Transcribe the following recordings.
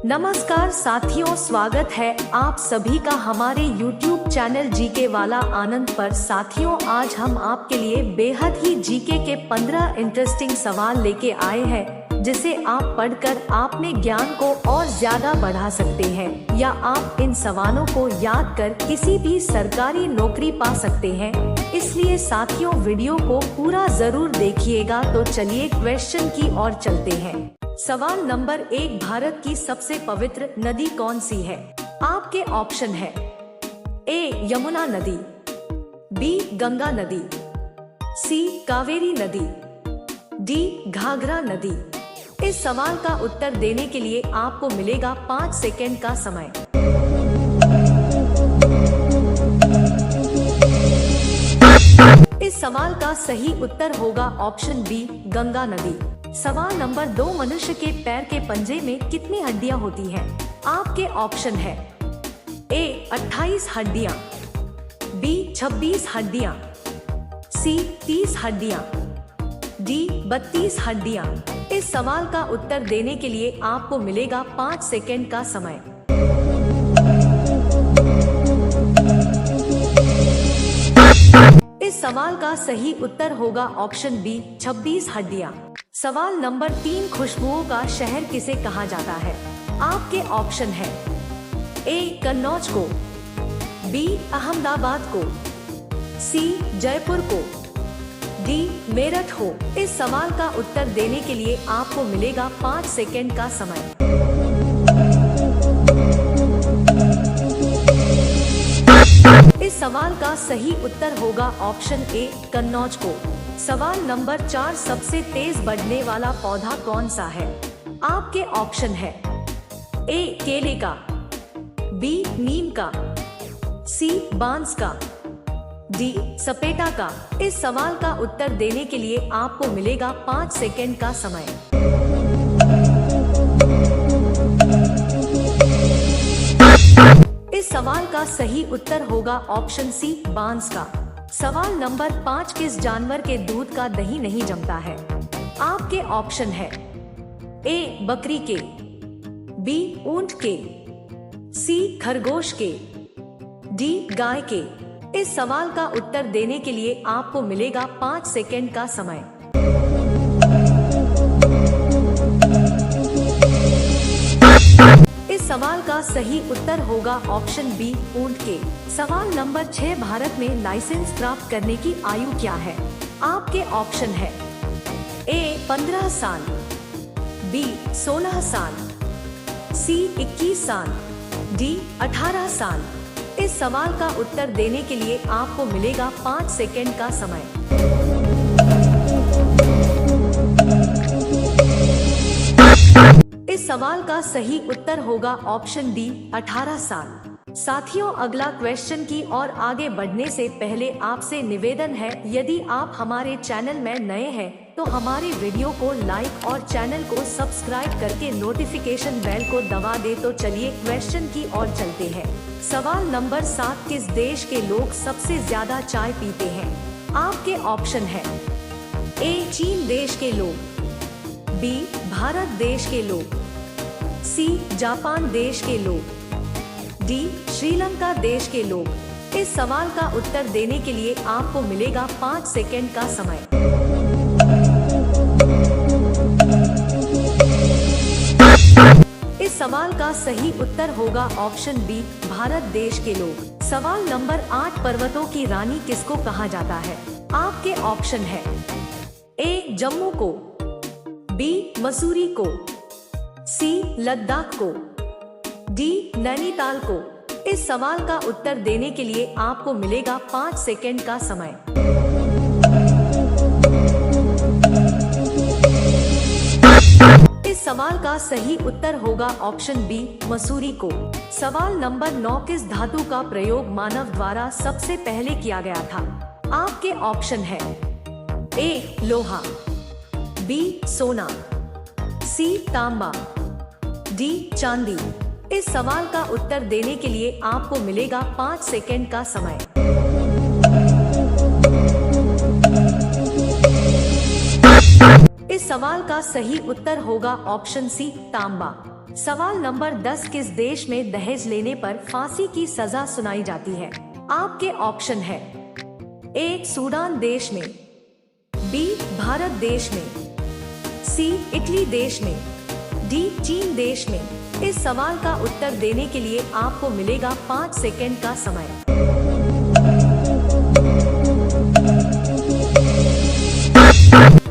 नमस्कार साथियों, स्वागत है आप सभी का हमारे YouTube चैनल जीके वाला आनंद पर। साथियों, आज हम आपके लिए बेहद ही जीके के 15 इंटरेस्टिंग सवाल लेके आए हैं, जिसे आप पढ़कर अपने ज्ञान को और ज्यादा बढ़ा सकते हैं या आप इन सवालों को याद कर किसी भी सरकारी नौकरी पा सकते हैं। इसलिए साथियों, वीडियो को पूरा जरूर देखिएगा। तो चलिए क्वेश्चन की ओर चलते हैं। सवाल नंबर 1, भारत की सबसे पवित्र नदी कौन सी है? आपके ऑप्शन है ए यमुना नदी, बी गंगा नदी, सी कावेरी नदी, डी घाघरा नदी। इस सवाल का उत्तर देने के लिए आपको मिलेगा 5 सेकेंड का समय। इस सवाल का सही उत्तर होगा ऑप्शन बी गंगा नदी। सवाल नंबर 2, मनुष्य के पैर के पंजे में कितनी हड्डियां होती हैं? आपके ऑप्शन है ए 28 हड्डियां, बी 26 हड्डियां, सी 30 हड्डियां, डी 32 हड्डियां। इस सवाल का उत्तर देने के लिए आपको मिलेगा 5 सेकेंड का समय। इस सवाल का सही उत्तर होगा ऑप्शन बी 26 हड्डियां। सवाल नंबर 3, खुशबुओं का शहर किसे कहा जाता है? आपके ऑप्शन है ए कन्नौज को, बी अहमदाबाद को, सी जयपुर को, डी मेरठ को। इस सवाल का उत्तर देने के लिए आपको मिलेगा 5 सेकेंड का समय। इस सवाल का सही उत्तर होगा ऑप्शन ए कन्नौज को। सवाल नंबर 4, सबसे तेज बढ़ने वाला पौधा कौन सा है? आपके ऑप्शन है ए केले का, बी नीम का, सी बांस का, डी सपेटा का। इस सवाल का उत्तर देने के लिए आपको मिलेगा 5 सेकेंड का समय। इस सवाल का सही उत्तर होगा ऑप्शन सी बांस का। सवाल नंबर 5, किस जानवर के दूध का दही नहीं जमता है? आपके ऑप्शन है ए बकरी के, बी ऊंट के, सी खरगोश के, डी गाय के। इस सवाल का उत्तर देने के लिए आपको मिलेगा 5 सेकेंड का समय। इस सवाल का सही उत्तर होगा ऑप्शन बी ऊंट के। सवाल नंबर 6, भारत में लाइसेंस प्राप्त करने की आयु क्या है? आपके ऑप्शन है ए 15 साल, बी 16 साल, सी 21 साल, डी 18 साल। इस सवाल का उत्तर देने के लिए आपको मिलेगा 5 सेकेंड का समय। इस सवाल का सही उत्तर होगा ऑप्शन डी 18 साल। साथियों, अगला क्वेश्चन की और आगे बढ़ने से पहले आपसे निवेदन है, यदि आप हमारे चैनल में नए हैं तो हमारे वीडियो को लाइक और चैनल को सब्सक्राइब करके नोटिफिकेशन बेल को दबा दे। तो चलिए क्वेश्चन की ओर चलते हैं। सवाल नंबर 7, किस देश के लोग सबसे ज्यादा चाय पीते हैं? आपके ऑप्शन है ए चीन देश के लोग, बी भारत देश के लोग, सी जापान देश के लोग, डी श्रीलंका देश के लोग। इस सवाल का उत्तर देने के लिए आपको मिलेगा 5 सेकेंड का समय। इस सवाल का सही उत्तर होगा ऑप्शन बी भारत देश के लोग। सवाल नंबर 8, पर्वतों की रानी किसको कहा जाता है? आपके ऑप्शन है ए जम्मू को, बी मसूरी को, सी लद्दाख को, डी नैनीताल को। इस सवाल का उत्तर देने के लिए आपको मिलेगा 5 सेकेंड का समय। इस सवाल का सही उत्तर होगा ऑप्शन बी मसूरी को। सवाल नंबर 9, किस धातु का प्रयोग मानव द्वारा सबसे पहले किया गया था? आपके ऑप्शन है ए लोहा, बी सोना, सी तांबा, डी चांदी। इस सवाल का उत्तर देने के लिए आपको मिलेगा 5 सेकेंड का समय। इस सवाल का सही उत्तर होगा ऑप्शन सी तांबा। सवाल नंबर 10, किस देश में दहेज लेने पर फांसी की सजा सुनाई जाती है? आपके ऑप्शन है ए सूडान देश में, बी भारत देश में, सी इटली देश में, डी चीन देश में। इस सवाल का उत्तर देने के लिए आपको मिलेगा 5 सेकंड का समय।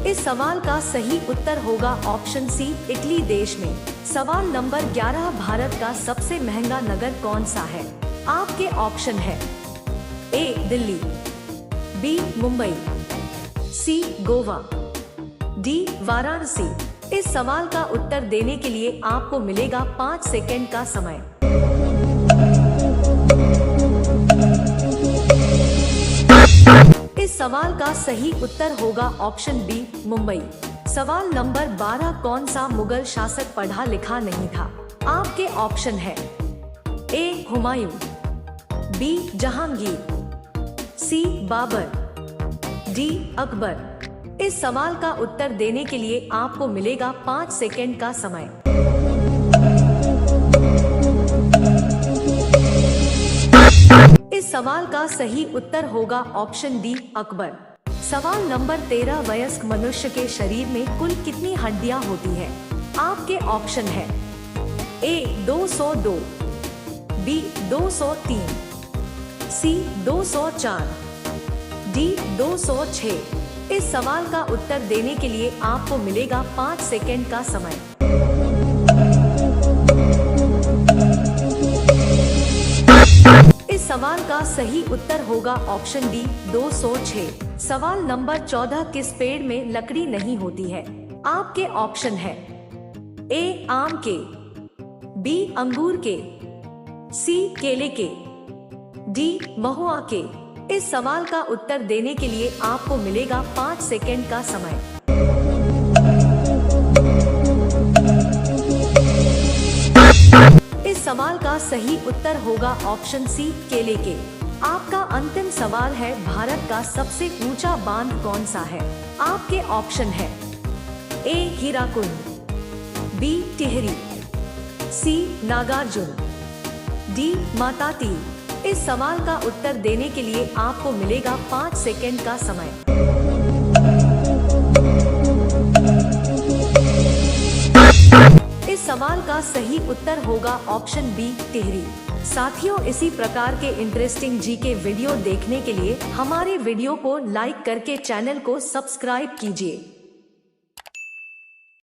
इस सवाल का सही उत्तर होगा ऑप्शन सी इटली देश में। सवाल नंबर 11, भारत का सबसे महंगा नगर कौन सा है? आपके ऑप्शन है ए दिल्ली, बी मुंबई, सी गोवा, डी वाराणसी। इस सवाल का उत्तर देने के लिए आपको मिलेगा 5 सेकंड का समय। इस सवाल का सही उत्तर होगा ऑप्शन बी मुंबई। सवाल नंबर 12, कौन सा मुगल शासक पढ़ा लिखा नहीं था? आपके ऑप्शन है ए हुमायूं, बी जहांगीर, सी बाबर, डी अकबर। इस सवाल का उत्तर देने के लिए आपको मिलेगा 5 सेकंड का समय। इस सवाल का सही उत्तर होगा ऑप्शन डी अकबर। सवाल नंबर 13, वयस्क मनुष्य के शरीर में कुल कितनी हड्डियां होती है? आपके ऑप्शन है ए 202, बी 203, सी 204, डी 206। इस सवाल का उत्तर देने के लिए आपको मिलेगा 5 सेकंड का समय। इस सवाल का सही उत्तर होगा ऑप्शन डी 206। सवाल नंबर 14, किस पेड़ में लकड़ी नहीं होती है? आपके ऑप्शन है ए आम के, बी अंगूर के, सी केले के, डी महुआ के। इस सवाल का उत्तर देने के लिए आपको मिलेगा 5 सेकंड का समय। इस सवाल का सही उत्तर होगा ऑप्शन सी केले के। आपका अंतिम सवाल है, भारत का सबसे ऊंचा बांध कौन सा है? आपके ऑप्शन है ए हीराकुंड, बी टिहरी, सी नागार्जुन, डी माताती। इस सवाल का उत्तर देने के लिए आपको मिलेगा 5 सेकंड का समय। इस सवाल का सही उत्तर होगा ऑप्शन बी टिहरी। साथियों, इसी प्रकार के इंटरेस्टिंग जीके वीडियो देखने के लिए हमारे वीडियो को लाइक करके चैनल को सब्सक्राइब कीजिए।